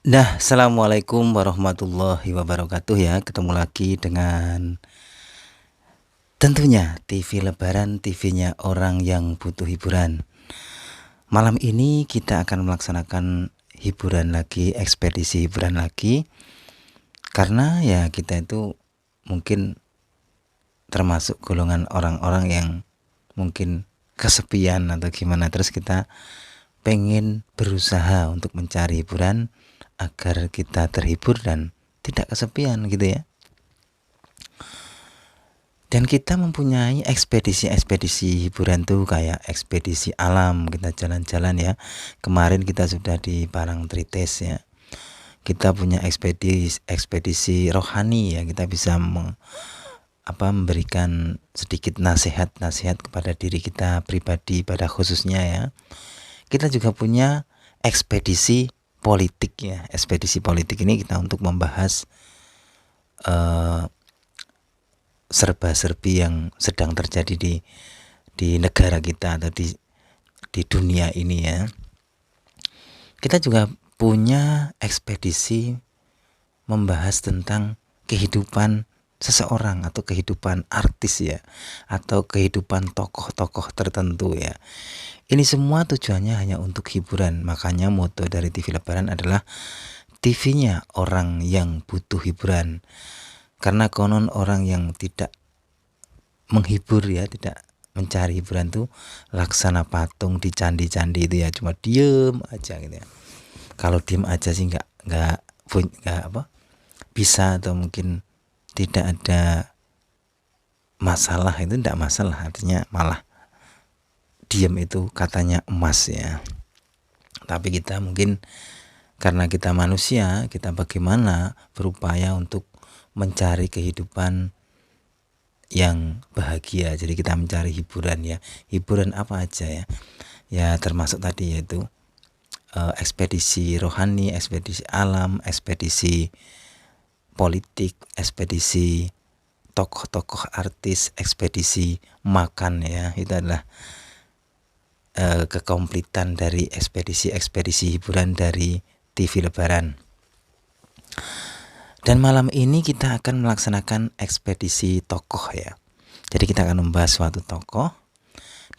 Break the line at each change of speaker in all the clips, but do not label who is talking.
Nah, assalamualaikum warahmatullahi wabarakatuh ya. Ketemu lagi dengan tentunya TV Lebaran, TV-nya orang yang butuh hiburan. Malam ini kita akan melaksanakan hiburan lagi, ekspedisi hiburan lagi. Karena ya kita itu mungkin termasuk golongan orang-orang yang mungkin kesepian atau gimana. Terus kita pengen berusaha untuk mencari hiburan agar kita terhibur dan tidak kesepian gitu ya. Dan kita mempunyai ekspedisi-ekspedisi hiburan tuh kayak ekspedisi alam, kita jalan-jalan ya. Kemarin kita sudah di Parangtritis ya. Kita punya ekspedisi rohani ya, kita bisa memberikan sedikit nasihat-nasihat kepada diri kita pribadi pada khususnya ya. Kita juga punya ekspedisi politik ya. Ekspedisi politik ini kita untuk membahas serba-serbi yang sedang terjadi di negara kita atau di dunia ini ya. Kita juga punya ekspedisi membahas tentang kehidupan seseorang atau kehidupan artis ya, atau kehidupan tokoh-tokoh tertentu ya. Ini semua tujuannya hanya untuk hiburan. Makanya moto dari TV Lebaran adalah TV-nya orang yang butuh hiburan. Karena konon orang yang tidak menghibur ya, tidak mencari hiburan tuh laksana patung di candi-candi itu ya, cuma diem aja gitu ya. Kalau diem aja sih nggak bisa, atau mungkin tidak ada masalah, itu tidak masalah, artinya malah diem itu katanya emas ya. Tapi kita mungkin karena kita manusia, kita bagaimana berupaya untuk mencari kehidupan yang bahagia. Jadi kita mencari hiburan ya. Hiburan apa aja ya? Ya termasuk tadi yaitu ekspedisi rohani, ekspedisi alam, ekspedisi politik, ekspedisi tokoh-tokoh artis, ekspedisi makan ya. Itu adalah kekompletan dari ekspedisi-ekspedisi hiburan dari TV Lebaran. Dan malam ini kita akan melaksanakan ekspedisi tokoh ya. Jadi kita akan membahas suatu tokoh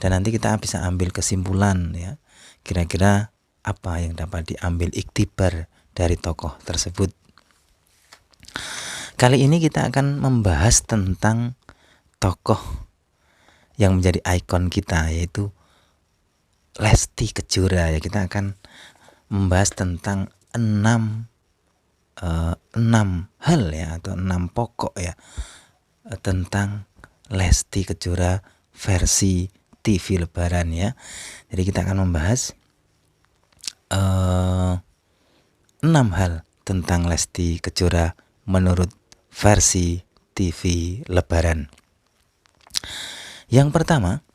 dan nanti kita bisa ambil kesimpulan ya. Kira-kira apa yang dapat diambil iktibar dari tokoh tersebut. Kali ini kita akan membahas tentang tokoh yang menjadi ikon kita, yaitu Lesti Kejora ya. Kita akan membahas tentang 6 hal ya, atau 6 pokok ya, tentang Lesti Kejora versi TV Lebaran ya. Jadi kita akan membahas 6 hal tentang Lesti Kejora menurut versi TV Lebaran. Yang pertama,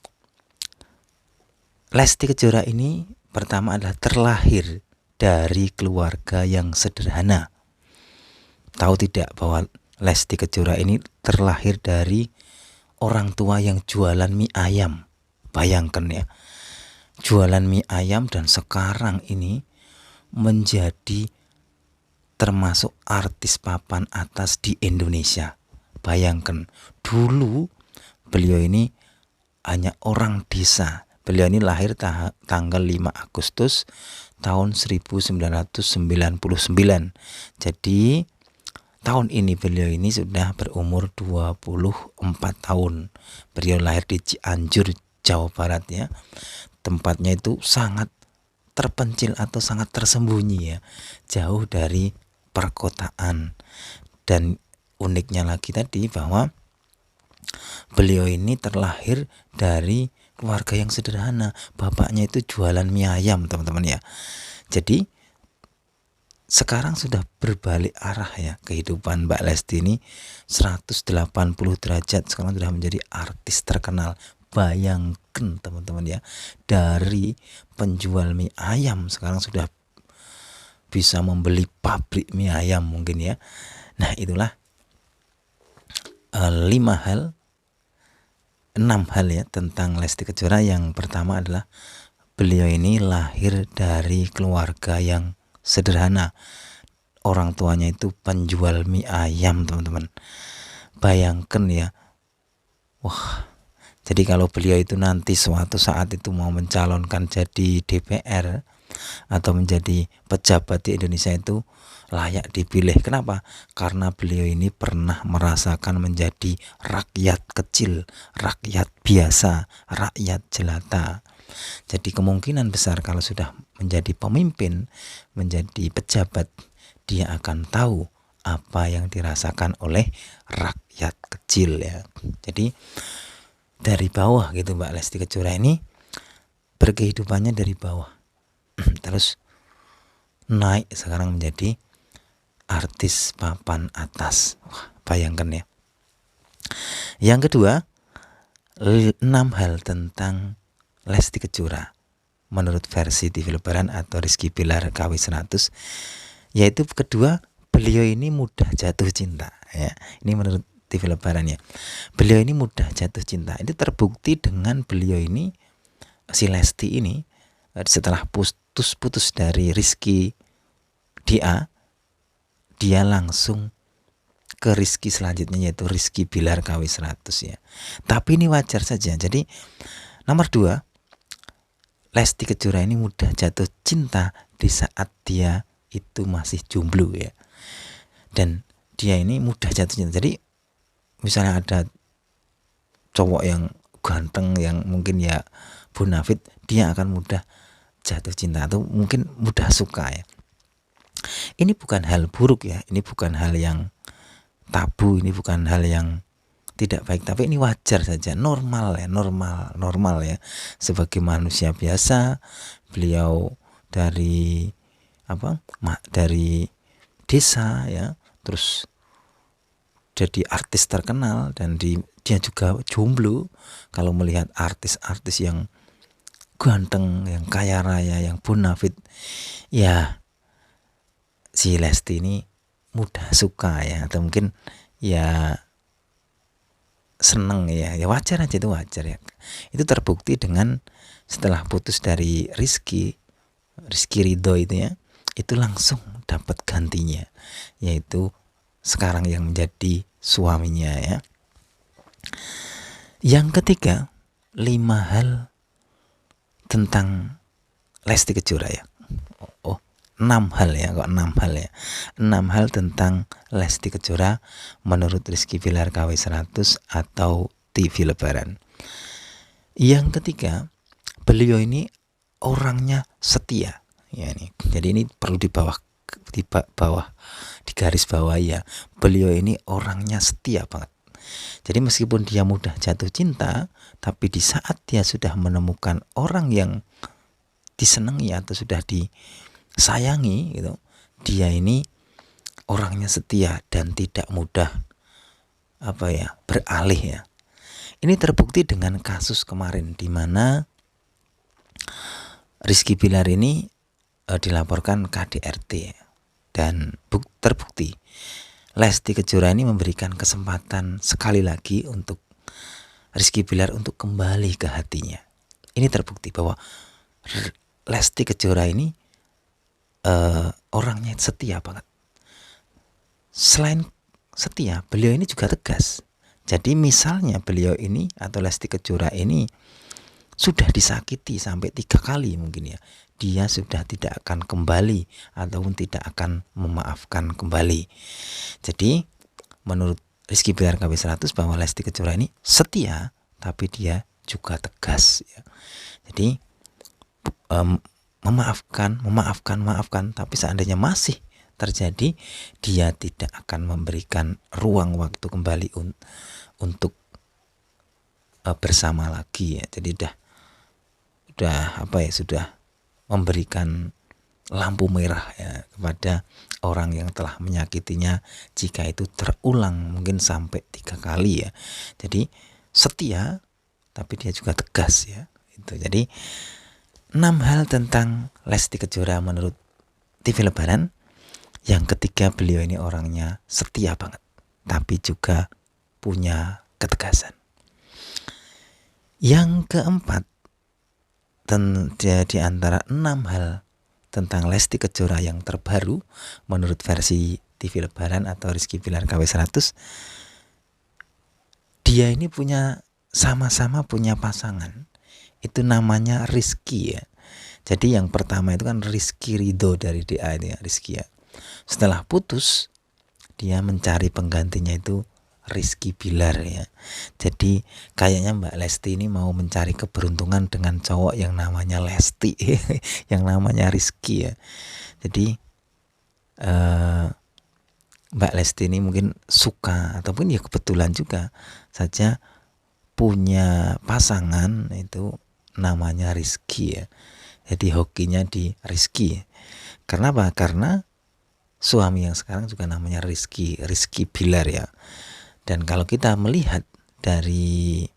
Lesti Kejora ini pertama adalah terlahir dari keluarga yang sederhana. Tahu tidak bahwa Lesti Kejora ini terlahir dari orang tua yang jualan mie ayam. Bayangkan ya, jualan mie ayam dan sekarang ini menjadi termasuk artis papan atas di Indonesia. Bayangkan, dulu beliau ini hanya orang desa. Beliau ini lahir tanggal 5 Agustus tahun 1999. Jadi tahun ini beliau ini sudah berumur 24 tahun. Beliau lahir di Cianjur, Jawa Barat ya. Tempatnya itu sangat terpencil atau sangat tersembunyi ya, jauh dari perkotaan. Dan uniknya lagi tadi bahwa beliau ini terlahir dari keluarga yang sederhana. Bapaknya itu jualan mie ayam, teman-teman ya. Jadi sekarang sudah berbalik arah ya kehidupan Mbak Lesti ini 180 derajat. Sekarang sudah menjadi artis terkenal. Bayangkan teman-teman ya, dari penjual mie ayam sekarang sudah bisa membeli pabrik mie ayam mungkin ya. Nah itulah 6 hal ya tentang Lesti Kejora. Yang pertama adalah beliau ini lahir dari keluarga yang sederhana orang tuanya itu penjual mie ayam, teman-teman. Bayangkan ya. Wah, jadi kalau beliau itu nanti suatu saat itu mau mencalonkan jadi DPR atau menjadi pejabat di Indonesia, itu layak dipilih. Kenapa? Karena beliau ini pernah merasakan menjadi rakyat kecil, rakyat biasa, rakyat jelata. Jadi kemungkinan besar kalau sudah menjadi pemimpin, menjadi pejabat, dia akan tahu apa yang dirasakan oleh rakyat kecil ya. Jadi dari bawah gitu Mbak Lesti Kejora ini berkehidupannya dari bawah. Terus naik sekarang menjadi artis papan atas. Wah, bayangkan ya. Yang kedua, 6 hal tentang Lesti Kejora menurut versi TV Lebaran atau Rizky Bilar KW 100, yaitu kedua, beliau ini mudah jatuh cinta ya. Ini menurut TV Lebaran ya. Beliau ini mudah jatuh cinta. Ini terbukti dengan beliau ini, si Lesti ini, setelah putus dari Rizky dia langsung ke Rizky selanjutnya, yaitu Rizky Bilar KW 100 ya. Tapi ini wajar saja. Jadi nomor 2, Lesti Kejora ini mudah jatuh cinta di saat dia itu masih jomblo ya. Dan dia ini mudah jatuh cinta. Jadi misalnya ada cowok yang ganteng, yang mungkin ya bonafit, dia akan mudah jatuh cinta atau mungkin mudah suka ya. Ini bukan hal buruk ya, ini bukan hal yang tabu, ini bukan hal yang tidak baik, tapi ini wajar saja, normal ya, normal ya. Sebagai manusia biasa, beliau dari dari desa ya, terus jadi artis terkenal, dan dia juga jomblo. Kalau melihat artis-artis yang ganteng, yang kaya raya, yang bonafit, ya si Lesti ini mudah suka ya, atau mungkin ya seneng ya, wajar aja, itu wajar ya. Itu terbukti dengan setelah putus dari Rizky Ridho itu ya, itu langsung dapat gantinya, yaitu sekarang yang menjadi suaminya ya. Yang ketiga, 5 hal tentang Lesti Kejora ya. 6 hal ya, kok 6 hal ya. 6 hal tentang Lesti Kejora menurut Rizky Bilar KW 100 atau TV Lebaran. Yang ketiga, beliau ini orangnya setia ya ini. Jadi ini perlu di garis bawah ya. Beliau ini orangnya setia banget. Jadi meskipun dia mudah jatuh cinta, tapi di saat dia sudah menemukan orang yang disenangi atau sudah disayangi gitu, dia ini orangnya setia dan tidak mudah beralih ya. Ini terbukti dengan kasus kemarin di mana Rizky Bilar ini dilaporkan KDRT dan terbukti Lesti Kejora ini memberikan kesempatan sekali lagi untuk Rizky Bilar untuk kembali ke hatinya. Ini terbukti bahwa Lesti Kejora ini orangnya setia banget. Selain setia, beliau ini juga tegas. Jadi misalnya beliau ini atau Lesti Kejora ini sudah disakiti sampai 3 kali mungkin ya, dia sudah tidak akan kembali ataupun tidak akan memaafkan kembali. Jadi menurut Rizky Bilar KW 100 bahwa Lesti Kejora ini setia, tapi dia juga tegas ya. Jadi memaafkan, tapi seandainya masih terjadi, dia tidak akan memberikan ruang waktu kembali untuk bersama lagi ya. Jadi sudah memberikan lampu merah ya kepada orang yang telah menyakitinya jika itu terulang mungkin sampai 3 kali ya. Jadi setia tapi dia juga tegas ya. Itu. Jadi 6 hal tentang Lesti Kejora menurut TV Lebaran. Yang ketiga, beliau ini orangnya setia banget, tapi juga punya ketegasan. Yang keempat, di antara 6 hal tentang Lesti Kejora yang terbaru menurut versi TV Lebaran atau Rizky Bilar KW 100. Dia ini sama-sama punya pasangan. Itu namanya Rizky ya. Jadi yang pertama itu kan Rizky Ridho dari DA ini ya, Rizky ya. Setelah putus, dia mencari penggantinya itu Rizky Bilar ya. Jadi kayaknya Mbak Lesti ini mau mencari keberuntungan dengan cowok yang namanya Lesti, yang namanya Rizky ya. Jadi Mbak Lesti ini mungkin suka ataupun ya kebetulan juga saja punya pasangan itu namanya Rizky ya. Jadi hokinya di Rizky. Karena apa? Karena suami yang sekarang juga namanya Rizky Bilar ya. Dan kalau kita melihat dari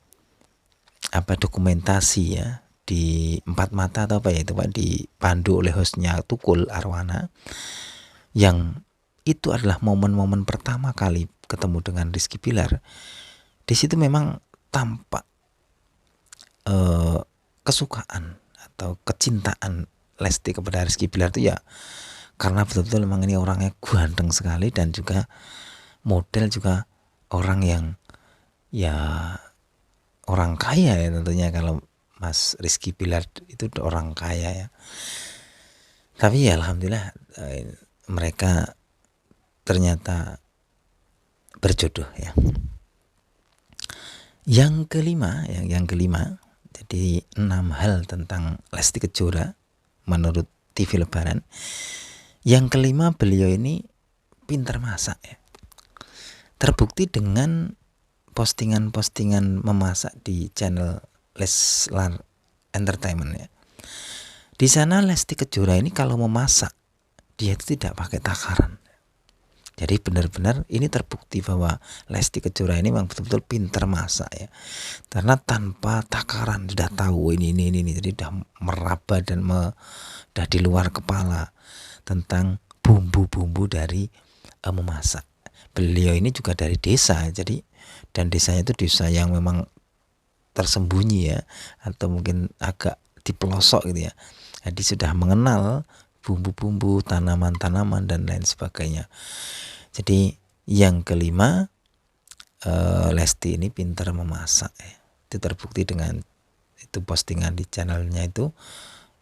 dokumentasi ya di Empat Mata atau apa ya itu Pak, dipandu oleh hostnya Tukul Arwana, yang itu adalah momen-momen pertama kali ketemu dengan Rizky Bilar. Di situ memang tampak kesukaan atau kecintaan Lesti kepada Rizky Bilar itu ya karena betul-betul memang ini orangnya ganteng sekali dan juga model juga orang yang ya orang kaya ya tentunya. Kalau Mas Rizky Bilar itu orang kaya ya. Tapi ya alhamdulillah mereka ternyata berjodoh ya. Yang kelima, jadi 6 hal tentang Lesti Kejora menurut TV Lebaran. Yang kelima, beliau ini pintar masak ya. Terbukti dengan postingan-postingan memasak di channel Leslar Entertainment ya. Di sana Lesti Kejora ini kalau memasak dia itu tidak pakai takaran. Jadi benar-benar ini terbukti bahwa Lesti Kejora ini memang betul-betul pintar masak ya. Karena tanpa takaran sudah tahu ini. Jadi sudah meraba dan sudah di luar kepala tentang bumbu-bumbu dari memasak. Beliau ini juga dari desa, jadi dan desanya itu desa yang memang tersembunyi ya, atau mungkin agak di pelosok gitu ya. Jadi sudah mengenal bumbu-bumbu, tanaman-tanaman dan lain sebagainya. Jadi yang kelima, Lesti ini pintar memasak ya. Itu terbukti dengan itu postingan di channelnya itu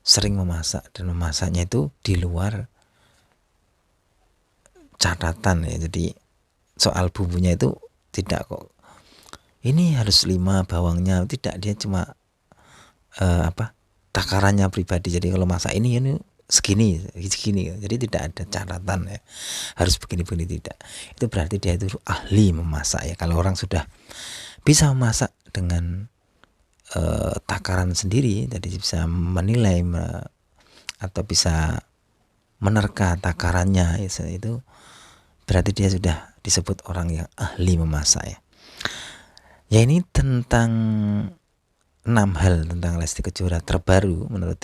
sering memasak dan memasaknya itu di luar catatan ya. Jadi soal bumbunya itu tidak kok ini harus 5 bawangnya, tidak, dia cuma takarannya pribadi. Jadi kalau masak ini segini, jadi tidak ada catatan ya harus begini tidak. Itu berarti dia itu ahli memasak ya. Kalau orang sudah bisa memasak dengan takaran sendiri, jadi bisa menilai atau bisa menerka takarannya itu berarti dia sudah disebut orang yang ahli memasak ya. Ya ini tentang 6 hal tentang Lesti Kejora terbaru menurut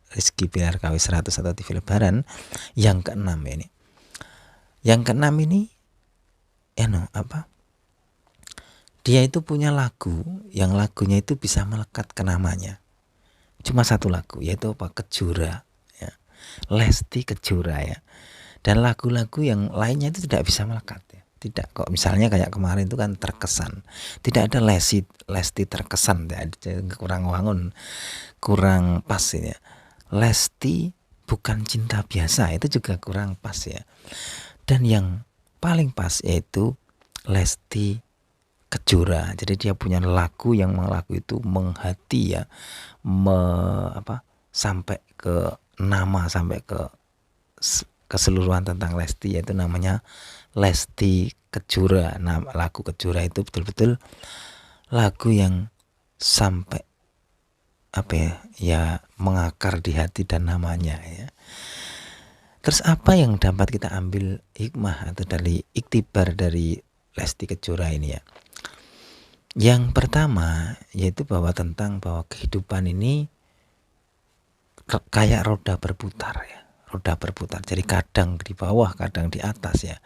Rizky Bilar KW 100 atau TV Lebaran. Yang keenam ya ini. Yang keenam ini dia itu punya lagu yang lagunya itu bisa melekat ke namanya. Cuma satu lagu, yaitu Kejora ya. Lesti Kejora ya. Dan lagu-lagu yang lainnya itu tidak bisa melekat ya. Tidak kok, misalnya kayak kemarin itu kan Terkesan. Tidak ada Lesti Terkesan ya. Kurang wangun, kurang pas ini ya. Lesti Bukan Cinta Biasa itu juga kurang pas ya. Dan yang paling pas yaitu Lesti Kejora. Jadi dia punya lagu yang lagu itu menghati ya, sampai ke nama, sampai ke keseluruhan tentang Lesti, yaitu namanya Lesti Kejora. Nah, lagu Kejora itu betul-betul lagu yang sampai mengakar di hati dan namanya ya. Terus apa yang dapat kita ambil hikmah atau dari iktibar dari Lesti Kejora ini ya? Yang pertama yaitu bahwa kehidupan ini kayak roda berputar ya. Roda berputar, jadi kadang di bawah, kadang di atas ya.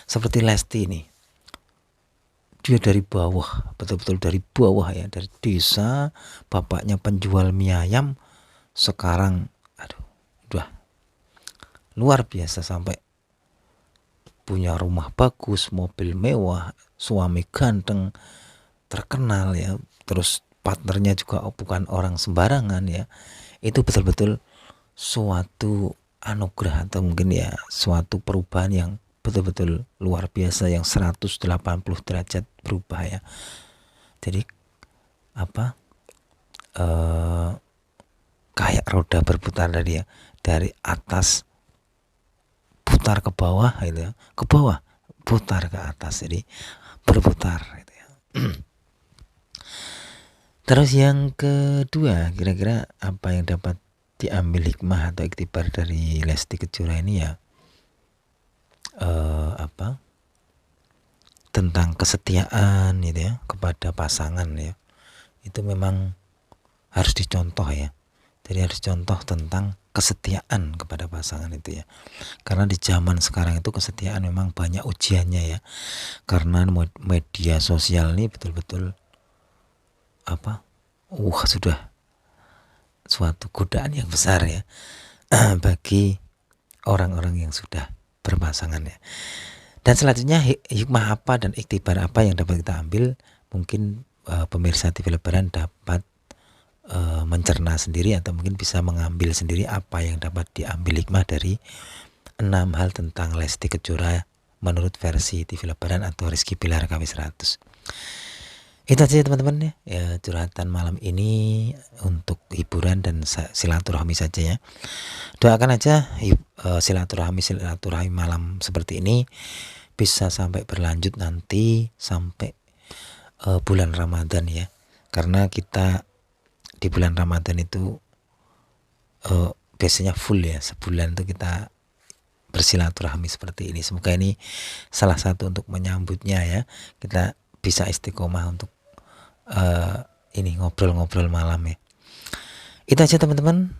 Seperti Lesti ini, dia dari bawah, betul-betul dari bawah ya, dari desa, bapaknya penjual mie ayam, sekarang udah luar biasa, sampai punya rumah bagus, mobil mewah, suami ganteng, terkenal ya, terus partnernya juga bukan orang sembarangan ya. Itu betul-betul suatu anugerah atau mungkin ya suatu perubahan yang betul-betul luar biasa, yang 180 derajat berubah ya. Jadi apa, kayak roda berputar tadi ya, dari atas putar ke bawah gitu ya, ke bawah putar ke atas, jadi berputar gitu ya. Terus yang kedua, kira-kira apa yang dapat diambil hikmah atau iktibar dari Lesti Kejora ini ya, tentang kesetiaan gitu ya kepada pasangan ya. Itu memang harus dicontoh ya. Jadi harus contoh tentang kesetiaan kepada pasangan itu ya. Karena di zaman sekarang itu kesetiaan memang banyak ujiannya ya. Karena media sosial ini betul-betul sudah suatu godaan yang besar ya bagi orang-orang yang sudah berpasangan ya. Dan selanjutnya hikmah apa dan iktibar apa yang dapat kita ambil, mungkin pemirsa TV Lebaran dapat mencerna sendiri atau mungkin bisa mengambil sendiri apa yang dapat diambil hikmah dari 6 hal tentang Lesti Kejora menurut versi TV Lebaran atau Rizky Bilar KW 100. Itu aja teman-teman ya, curhatan malam ini untuk hiburan dan silaturahmi saja ya. Doakan aja silaturahmi malam seperti ini bisa sampai berlanjut nanti sampai bulan Ramadan ya. Karena kita di bulan Ramadan itu biasanya full ya, sebulan itu kita bersilaturahmi seperti ini. Semoga ini salah satu untuk menyambutnya ya, kita bisa istiqomah untuk ini ngobrol-ngobrol malam ya. Itu aja teman-teman,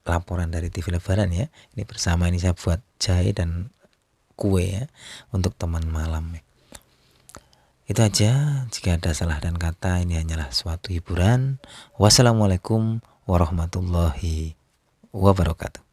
laporan dari TV Lebaran ya. Ini bersama ini saya buat jahe dan kue ya untuk teman malam ya. Itu aja, jika ada salah dan kata ini hanyalah suatu hiburan. Wassalamualaikum warahmatullahi wabarakatuh.